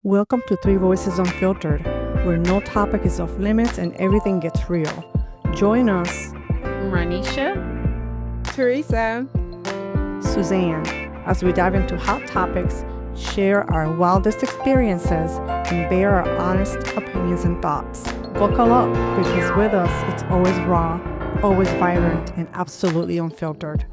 Welcome to Three Voices Unfiltered, where no topic is off limits and everything gets real. Join us, Ronisha, Theresa, Suzanne, as we dive into hot topics, share our wildest experiences, and bear our honest opinions and thoughts. Buckle up, because with us, it's always raw, always vibrant, and absolutely unfiltered.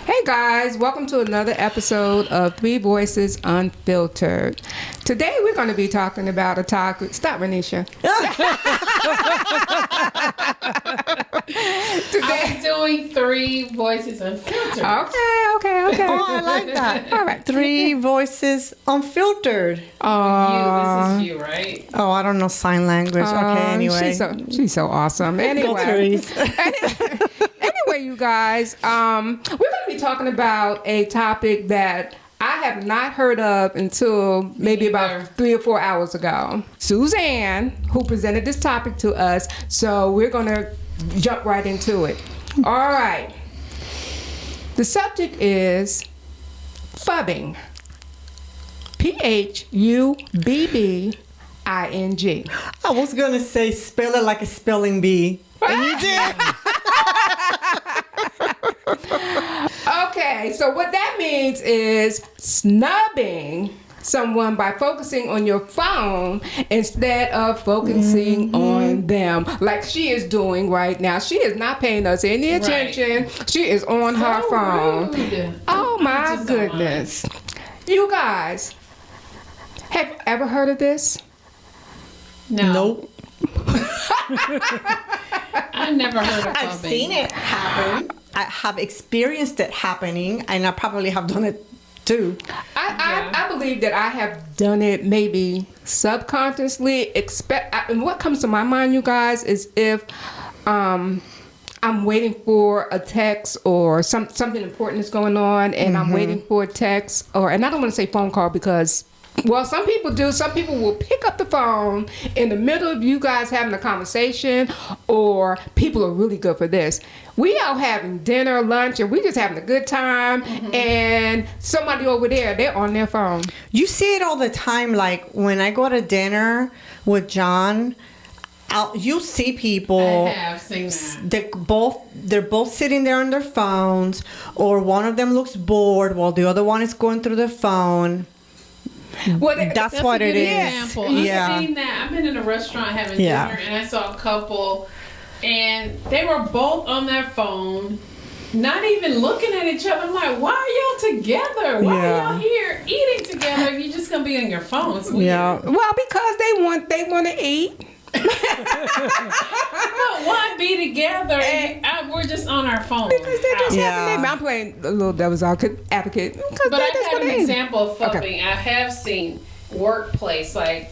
Hey guys, welcome to another episode of Three Voices Unfiltered. Today we're going to be talking about a topic. Stop, Ronisha. I was doing Three Voices Unfiltered. Okay. Oh, I like that. All right. Three Voices Unfiltered. This is you, right? Oh, I don't know sign language. Okay, anyway. She's so awesome. Anyway, you guys, we're going to be talking about a topic that I have not heard of until maybe about 3 or 4 hours ago. Suzanne, who presented this topic to us, so we're going to jump right into it. All right. The subject is phubbing. Phubbing. I was going to say spell it like a spelling bee. And you did. Okay, so what that means is snubbing someone by focusing on your phone instead of focusing on them, like she is doing right now. She is not paying us any attention. Right. She is on her phone. Rude. Oh my goodness. You guys, have you ever heard of this? No. Nope. I've never heard of I've phubbing. seen it happen. I have experienced it happening, and I probably have done it too. I believe that I have done it maybe subconsciously. And what comes to my mind, you guys, is if I'm waiting for a text or something important is going on, and I'm waiting for a text, and I don't want to say phone call because, well, some people do. Some people will pick up the phone in the middle of you guys having a conversation, or people are really good for this. We out having dinner, lunch, and we just having a good time, and somebody over there, they're on their phone. You see it all the time. Like when I go to dinner with John, you see people. I have seen that. They're both sitting there on their phones, or one of them looks bored while the other one is going through the phone. Well, That's what it is. Example. I've seen that. I've been in a restaurant having dinner, and I saw a couple, and they were both on their phone, not even looking at each other. I'm like, why are y'all together? Why are y'all here eating together if you're just gonna be on your phone? It's weird. Yeah. Well, because they want to eat. But why be together? We're just on our phone. Because they're just having I'm playing a little devil's advocate. But I have an example of phubbing. Okay. I have seen workplace, like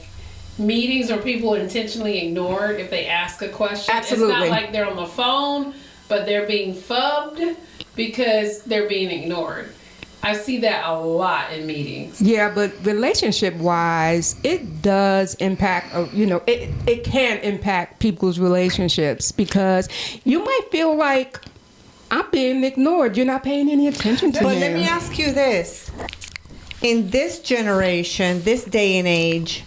meetings where people are intentionally ignored if they ask a question. Absolutely. It's not like they're on the phone, but they're being phubbed because they're being ignored. I see that a lot in meetings. Yeah, but relationship-wise, it does impact, it can impact people's relationships because you might feel like I'm being ignored. You're not paying any attention to me. But let me ask you this. In this generation, this day and age,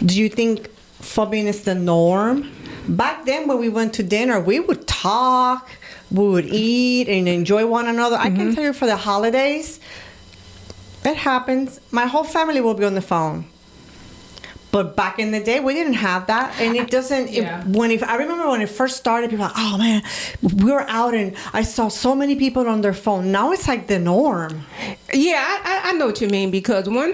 do you think phubbing is the norm? Back then when we went to dinner, we would talk, we would eat and enjoy one another. I can tell you for the holidays, it happens. My whole family will be on the phone. But back in the day, we didn't have that, and it doesn't. I remember when it first started, people were like, "Oh man, we were out and I saw so many people on their phone." Now it's like the norm. Yeah, I know what you mean because one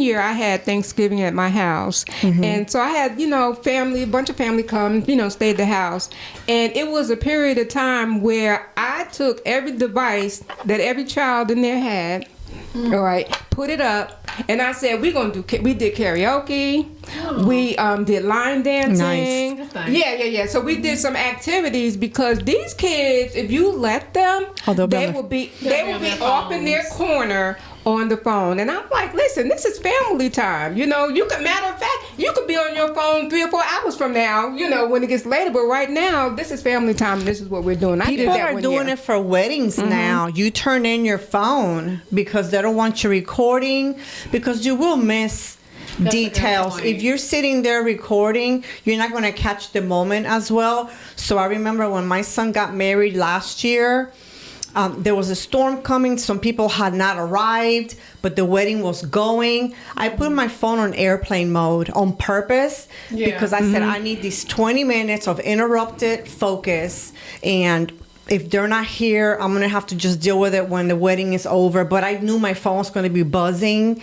year I had Thanksgiving at my house, and so I had a bunch of family come, stay at the house, and it was a period of time where I took every device that every child in there had. All right, put it up, and I said we did karaoke, we did line dancing. Nice. Yeah. So we did some activities because these kids, if you let them, they will be off in their corner on the phone. And I'm like, listen, this is family time. You know, matter of fact, you could be on your phone 3 or 4 hours from now, you know, when it gets later. But right now, this is family time. And this is what we're doing. People are doing it for weddings now. You turn in your phone because they don't want you recording, because you will miss details. If you're sitting there recording, you're not going to catch the moment as well. So I remember when my son got married last year, there was a storm coming. Some people had not arrived, but the wedding was going. I put my phone on airplane mode on purpose because I said I need these 20 minutes of interrupted focus, and if they're not here, I'm going to have to just deal with it when the wedding is over. But I knew my phone was going to be buzzing.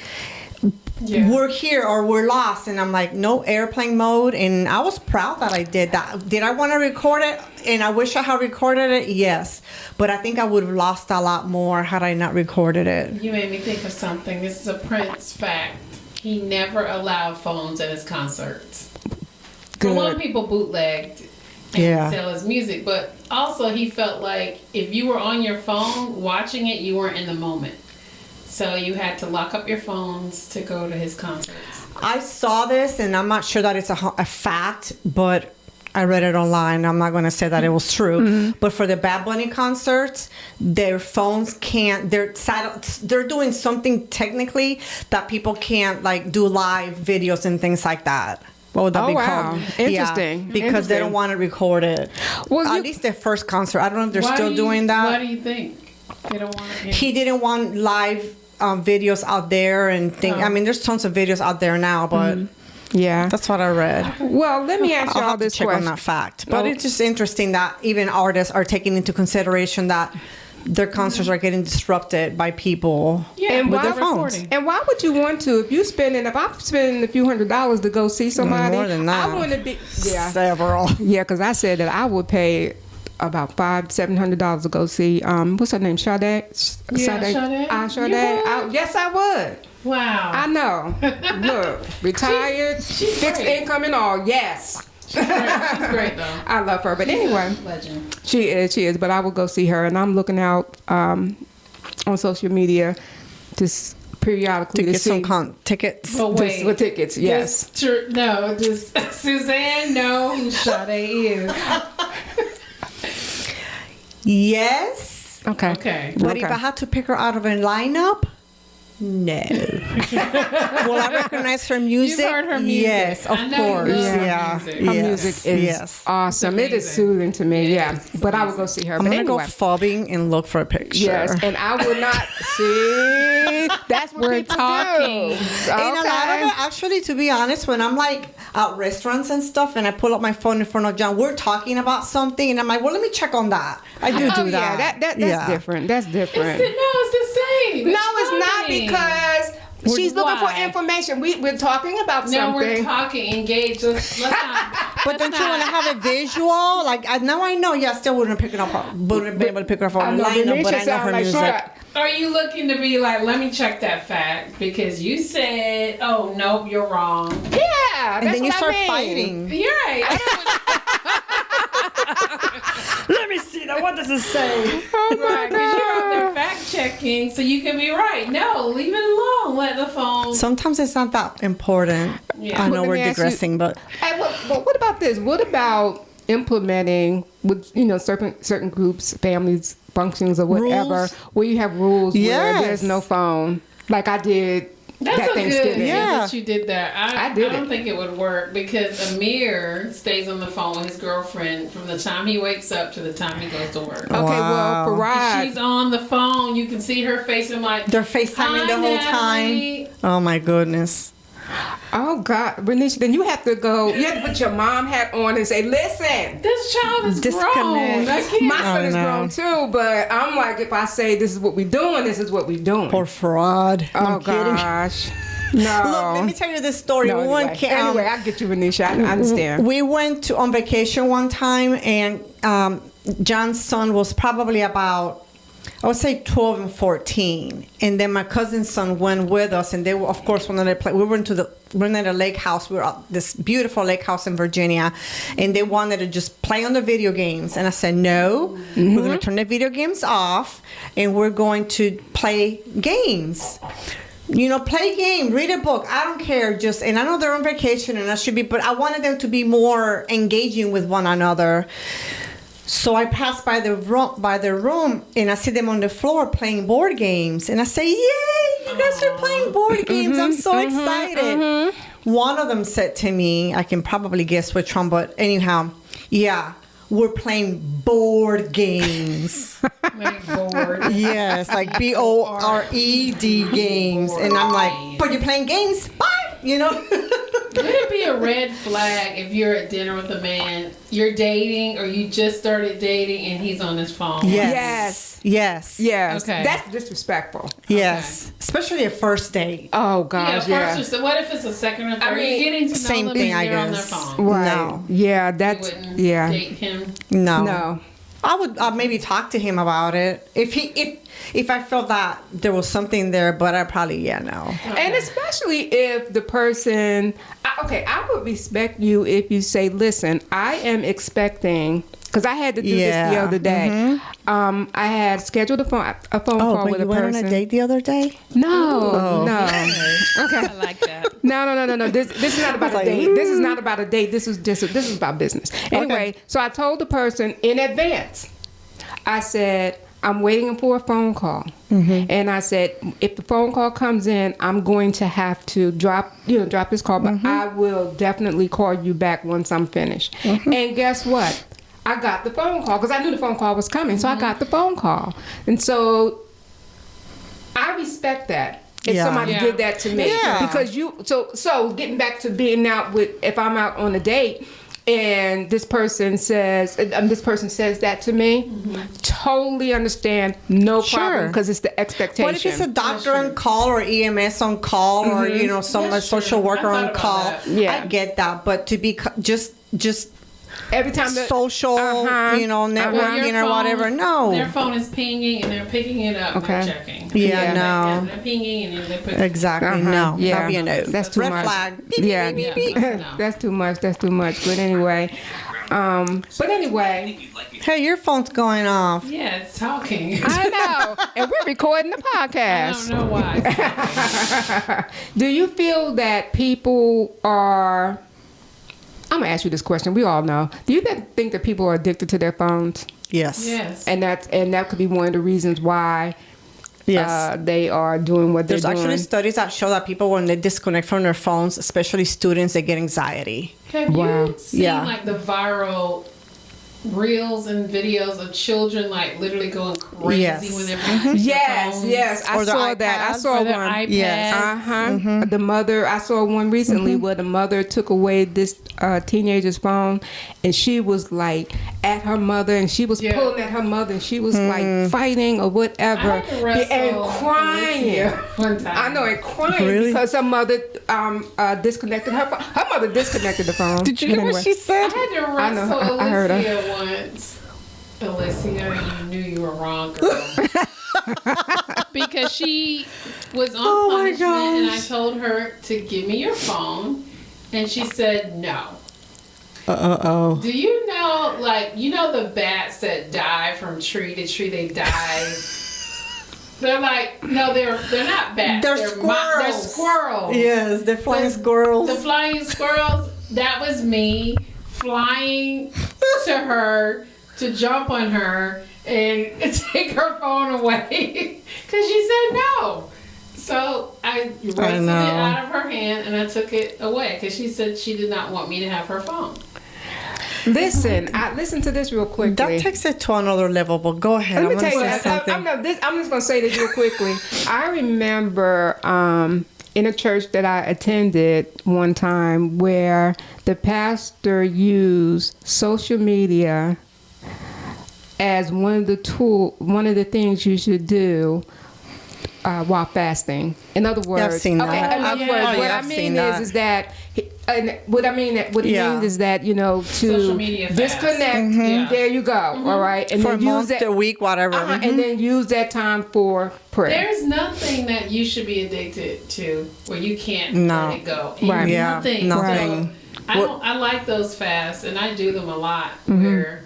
We're here or we're lost, and I'm like, no, airplane mode. And I was proud that I did that. Did I want to record it? And I wish I had recorded it, yes, but I think I would have lost a lot more had I not recorded it. You made me think of something. This is a Prince fact. He never allowed phones at his concerts. For one, people bootlegged and sell his music, but also he felt like if you were on your phone watching it, you weren't in the moment. So you had to lock up your phones to go to his concerts. I saw this, and I'm not sure that it's a fact, but I read it online. I'm not going to say that it was true. But for the Bad Bunny concerts, their phones can't. They're doing something technically that people can't like do live videos and things like that. What would that be called? Interesting. Because they don't want to record it. Well, at least their first concert. I don't know if they're still doing that. Why do you think they don't want it? He didn't want live videos out there and things. I mean, there's tons of videos out there now, but that's what I read. Well, let me ask y'all this check question. on that fact, but it's just interesting that even artists are taking into consideration that their concerts are getting disrupted by people with their phones. And why would you want to? If I'm spending a few $100s to go see somebody, more than that. I wouldn't be several. Yeah, because I said that I would pay about $500-$700 to go see what's her name, Sade? Sade. Yes, I would. Wow. I know. Look, retired, she's fixed great. income and all. Yes. She's great though. I love her. But anyway, legend. She is. But I will go see her, and I'm looking out on social media just periodically to get see some tickets. But wait, with tickets. Yes. Does Suzanne know who Sade is? Yes. Okay. But if I had to pick her out of a lineup, no. Will I recognize her music? You've heard her music. Yes, of course. Her music is awesome. It is soothing to me. But I will go see her. I'm but gonna anyway. go fobbing and look for a picture. Yes, and I will not see. That's what we're people talking. do. And a lot of it, actually, to be honest, when I'm like at restaurants and stuff, and I pull up my phone in front of John, we're talking about something, and I'm like, well, let me check on that. I do that. That's different. That's different. It's the same. No, it's not because she's looking for information. We're talking about something. No, we're talking. Engaged. Let's not. But don't you want to have a visual? Like, I know. Yeah, I still wouldn't have been able to pick her up on the lineup, but I know her music. Are you looking to be like, let me check that fact because you said, oh nope, you're wrong. Yeah, and then you start I mean. fighting. You're right. Let me see. Now, what does it say? Right, because you're out there fact checking, so you can be right. No, leave it alone. Let the phone. Sometimes it's not that important. Yeah. I know we're digressing, but. Hey, but what about this? What about implementing with certain groups, families, functions, or whatever, rules? where you have rules where there's no phone, like I did. That's that a Thanksgiving. good that you did that. I did don't think it would work because Amir stays on the phone with his girlfriend from the time he wakes up to the time he goes to work. Okay, well, Farad, she's on the phone. You can see her face and like they're FaceTiming the whole time. Oh my goodness. Oh God, Ronisha, then you have to go. You have to put your mom hat on and say, "Listen, this child is grown. My son is grown too." But I'm like, if I say this is what we're doing, this is what we're doing. Poor fraud. Oh gosh. No. Look, let me tell you this story. No, anyway, I get you, Ronisha. I understand. We went on vacation one time, and John's son was probably about, I would say 12 and 14. And then my cousin's son went with us, and they were, of course, wanted to play. We went to the rented a lake house. We were at this beautiful lake house in Virginia, and they wanted to just play on the video games. And I said, no, we're going to turn the video games off, and we're going to play games. Play a game, read a book. I don't care. And I know they're on vacation, and I should be, but I wanted them to be more engaging with one another. So I passed by their room, and I see them on the floor playing board games, and I say, "Yay! You guys are playing board games! I'm so excited." One of them said to me, I can probably guess which one, but anyhow, yeah. We're playing board games. Like board. Yes, like BORED games. And I'm like, but you're playing games? Bye! Would it be a red flag if you're at dinner with a man, you're dating or you just started dating and he's on his phone? Yes. Okay. That's disrespectful. Yes. Okay. Especially a first date. Oh, gosh, So what if it's a second or third? You're getting to know same them thing, and I they're on guess. their phone. Right. No. Yeah, You wouldn't date him? No. I would maybe talk to him about it if I felt that there was something there, but I probably no. Okay. And especially if the person, I would respect you if you say, "Listen, I am expecting." Because I had to do this the other day. I had scheduled a phone call with a person. You went on a date the other day? No. Okay, I like that. No. This is not about a date. This is not about a date. This is about business. Anyway, so I told the person in advance. I said, I'm waiting for a phone call. And I said, if the phone call comes in, I'm going to have to drop this call, but I will definitely call you back once I'm finished. And guess what? I got the phone call because I knew the phone call was coming. So I got the phone call. And so I respect that. If somebody did that to me. Yeah. Because so getting back to being out with, if I'm out on a date and this person says that to me, totally understand, no problem, because it's the expectation. But if it's a doctor on call or EMS on call or some social worker on call, I get that. But to be just every time social, networking or whatever. No, their phone is pinging and they're picking it up. Okay. And checking. No. They're pinging and they're putting exactly. No, yeah, that'd be a no. That's too Red much. flag. Yeah, Beep, beep, beep, beep. No. That's too much. But anyway, Hey, your phone's going off. Yeah, it's talking. I know, and we're recording the podcast. I don't know why. Do you feel that people are? I'm gonna ask you this question. We all know. Do you think that people are addicted to their phones? Yes. And that could be one of the reasons why they are doing what they're doing. There's actually studies that show that people, when they disconnect from their phones, especially students, they get anxiety. Have you seen like the viral reels and videos of children like literally going crazy when they're playing Yes. I saw that. I saw or their one. iPads. Yes. The mother. I saw one recently where the mother took away this teenager's phone, and she was like at her mother, and she was pulling at her mother, and she was like fighting or whatever, and crying. One time. I know, and crying because her mother disconnected her phone. Her mother disconnected the phone. Did you hear what she said? I had to wrestle I heard her. Alicia once. Alicia, you knew you were wrong, girl. Because she was on punishment, and I told her to give me your phone, and she said no. Do you know, the bats that die from tree to tree, they die? They're like, no, they're not bats. They're squirrels. They're squirrels. Yes, they're flying squirrels. The flying squirrels, that was me flying to her to jump on her and take her phone away because she said no. So I wrestled it out of her hand and I took it away because she said she did not want me to have her phone. Listen, listen to this real quickly. That takes it to another level, but go ahead. Let me tell you, something. I'm just going to say this real quickly. I remember in a church that I attended one time where the pastor used social media as one of the things you should do while fasting. In other words, I've seen that. what I mean is that And what I mean, what it means is that, to Social media disconnect. Yeah. There you go. All right, and For then a month, a week, whatever. and then use that time for prayer. There's nothing that you should be addicted to where you can't let it go. Right. Yeah. Nothing. Nothing. So I like those fasts, and I do them a lot where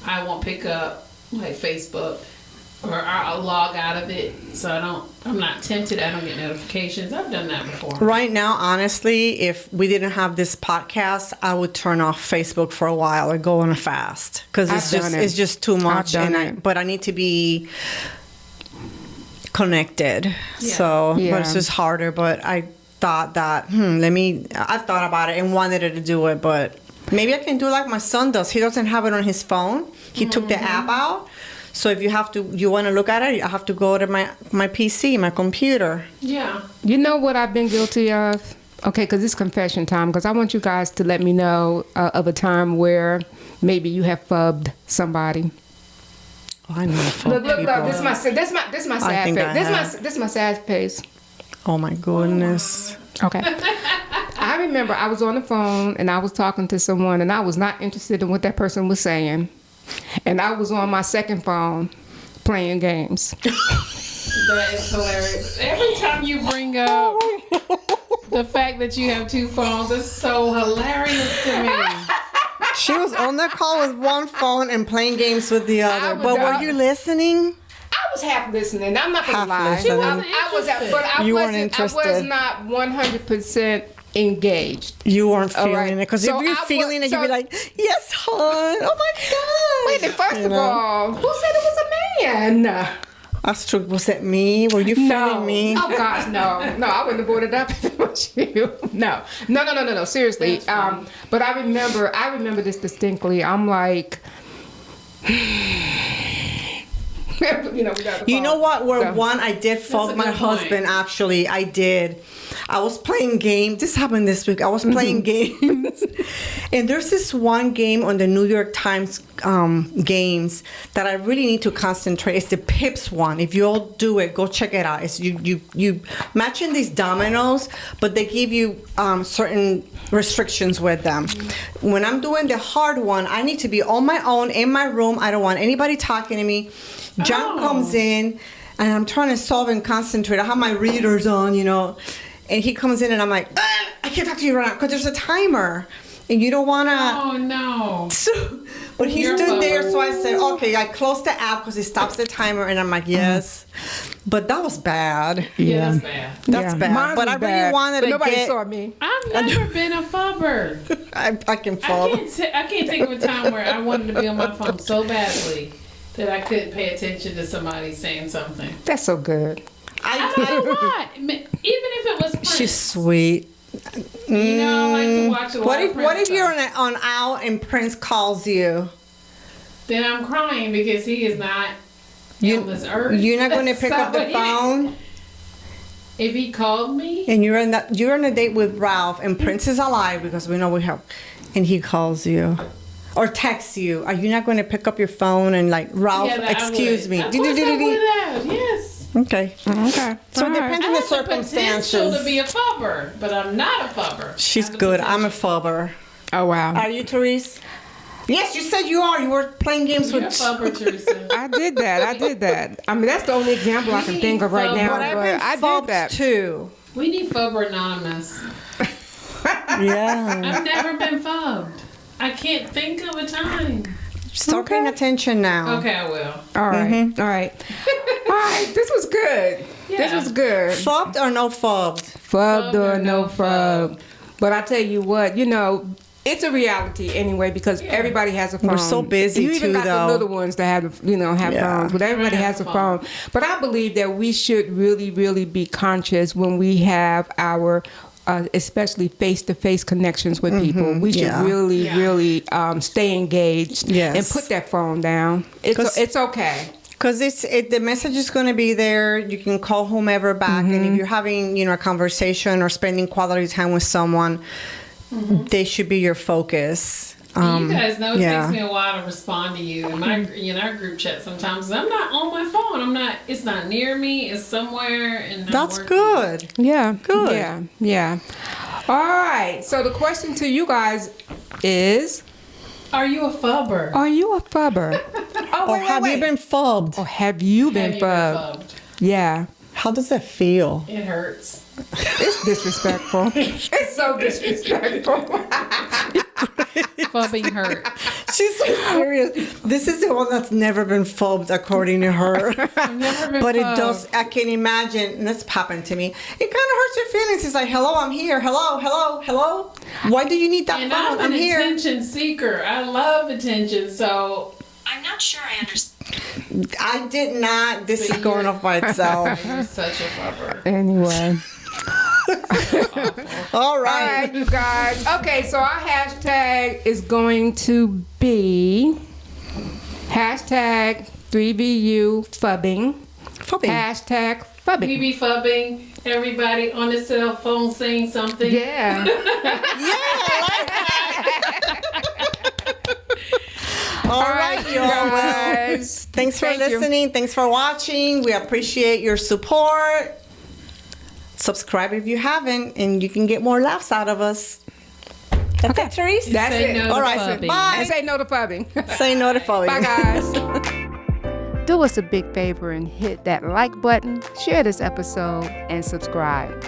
I won't pick up like Facebook, or I'll log out of it so I'm not tempted. I don't get notifications. I've done that before. Right now, honestly, if we didn't have this podcast, I would turn off Facebook for a while or go on a fast because it's just too much. But I need to be connected. Yeah. So, but it's just harder. But I thought that I've thought about it and wanted to do it, but maybe I can do like my son does. He doesn't have it on his phone. He took the app out. So if you want to look at it, I have to go to my PC, my computer. Yeah. You know what I've been guilty of? Okay, because it's confession time. Because I want you guys to let me know of a time where maybe you have fubbed somebody. Oh, I know. Look! This is my sad face. This is my sad face. Oh my goodness. Okay. I remember I was on the phone and I was talking to someone and I was not interested in what that person was saying. And I was on my second phone playing games. That is hilarious. Every time you bring up the fact that you have two phones, it's so hilarious to me. She was on the call with one phone and playing games with the other. But were you listening? I was half listening. I'm not gonna lie. Listening. I was not 100% engaged. You weren't feeling it because So if you're I feeling was- it, you'd be like, "Yes, hon. Oh my god." Wait, first of all, who said it was a man? That's true. Was it me? Were you feeling me? Oh gosh, no. No, I wouldn't have brought it up if it was you. No. Seriously. But I remember this distinctly. I'm like, we got the You know phone. what? So- One, I did fuck a my good husband. Actually, I did. I was playing games. This happened this week. I was playing games, and there's this one game on the New York Times games that I really need to concentrate. It's the Pips one. If you all do it, go check it out. It's you matching these dominoes, but they give you certain restrictions with them. When I'm doing the hard one, I need to be on my own in my room. I don't want anybody talking to me. John comes in, and I'm trying to solve and concentrate. I have my readers on, and he comes in, and I'm like, I can't talk to you right now because there's a timer, and you don't want to. Oh no. But he stood there, so I said, okay. I closed the app because it stops the timer, and I'm like, yes. But that was bad. Yeah, that's bad. That's bad. Mine But was I really bad, wanted but to nobody get. saw me. I've never been a fubber. I can fall. I can't think of a time where I wanted to be on my phone so badly that I couldn't pay attention to somebody saying something. That's so good. I don't know why. Even if it was Prince. She's sweet. I like to watch a lot of Prince What if you're stuff. on out and Prince calls you? Then I'm crying because he is not on this earth. You're not going to pick up the phone? If he called me? And you're on a date with Ralph and Prince is alive because we know we have, and he calls you. Or texts you. Are you not going to pick up your phone and like, Ralph, excuse me? Of course I would have, yes. Okay. So it depends on the I have the circumstances. potential to be a fubber, but I'm not a fubber. She's good. I'm a fubber. Oh wow. Are you, Therese? Yes, you said you are. You were playing games You're a with. fubber, Theresa. I did that. I mean, that's the only example I can think of right now. But I've been I did fubbed that too. We need Fubber Anonymous. Yeah. I've never been fubbed. I can't think of a time. Start paying attention now. Okay, I will. All right. All right. This was good. This Yeah. was good. Fubbed or no fubbed? Fubbed or no fubbed. But I tell you what, it's a reality anyway because everybody has a phone. We're so busy You even too, got though. the little ones that have phones, but everybody has a phone. But I believe that we should really, really be conscious when we have our especially face-to-face connections with people. We should really stay engaged and put that phone down. It's okay. Because the message is going to be there. You can call whomever back, and if you're having a conversation or spending quality time with someone, they should be your focus. You guys know it takes me a while to respond to you in our group chat sometimes. I'm not on my phone. It's not near me. It's somewhere, and That's good. Yeah. Good. Yeah. All right. So the question to you guys is, Are you a fubber? are you a fubber? Oh, Or have you been fubbed? Or have you been Have you fubbed? Yeah. How does it feel? It hurts. It's disrespectful. It's so disrespectful. Fubbing hurt. She's so serious. This is the one that's never been fubbed, according to her. I've never been But it fubbed. does, I can imagine, and this happened to me. It kind of hurts your feelings. It's like, hello, I'm here. Hello, hello, hello. Why do you need that And phone? I'm an here. attention seeker. I love attention, so I'm not sure I understand. I did not. This So is going you're- off by itself. you're such a fubber. Anyway. All All right. right, you guys. Okay, so our hashtag is going to be hashtag 3VU fubbing. Fubbing. Hashtag fubbing. We be fubbing. Everybody on the cell phone saying something. Yeah. All right, you y'all. Well, guys. thanks for Thank you. listening. Thanks for watching. We appreciate your support. Subscribe if you haven't, and you can get more laughs out of us. That's it, Theresa. That's Say it. no All to right. fubbing. Bye. And say no to fubbing. Say no to following. Bye, guys. Do us a big favor and hit that like button, share this episode, and subscribe.